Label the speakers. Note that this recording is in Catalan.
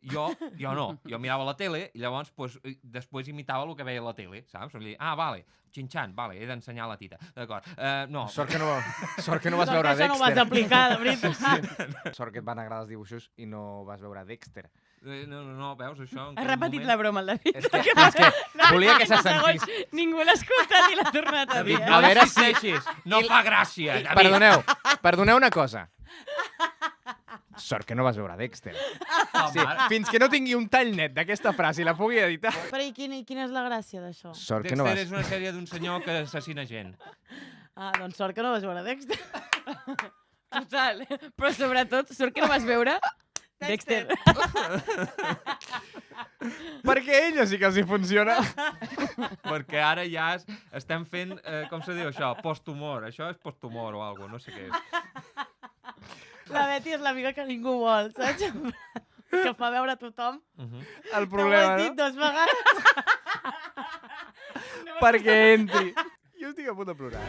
Speaker 1: Jo no. Jo mirava la tele i llavors després imitava el que veia a la tele, saps? Vale, xinxant, vale, he d'ensenyar la tita. D'acord. No.
Speaker 2: Sort que no vas veure Dexter.
Speaker 3: Això no ho vas aplicar, de veritat.
Speaker 2: Sort que et van agradar els dibuixos i no vas veure Dexter.
Speaker 1: No, veus això?
Speaker 3: Has repetit la broma, el David.
Speaker 2: És que volia que se sentís.
Speaker 3: Ningú l'ha escoltat i l'ha tornat a dir.
Speaker 1: David, no l'assisteixis. No fa gràcia, David.
Speaker 2: Perdoneu una cosa. Sort que no vas veure Dexter. Sí, fins que no tingui un tall net d'aquesta frase i la pugui editar.
Speaker 3: Però i quina és la gràcia d'això?
Speaker 2: Sort que no vas...
Speaker 1: Dexter és una sèrie d'un senyor que assassina gent.
Speaker 3: Doncs sort que no vas veure Dexter. Total. Però sobretot, sort que no vas veure Dexter.
Speaker 2: Perquè a ella sí que els hi funciona.
Speaker 1: Perquè ara ja estem fent, com se diu això, posthumor. Això és posthumor o alguna cosa, no sé què és.
Speaker 3: La Betty és l'amiga que ningú vol, saps? Que fa veure a tothom.
Speaker 2: El problema,
Speaker 3: ho has dit 2 vegades.
Speaker 2: Perquè entri. Jo estic a punt de plorar,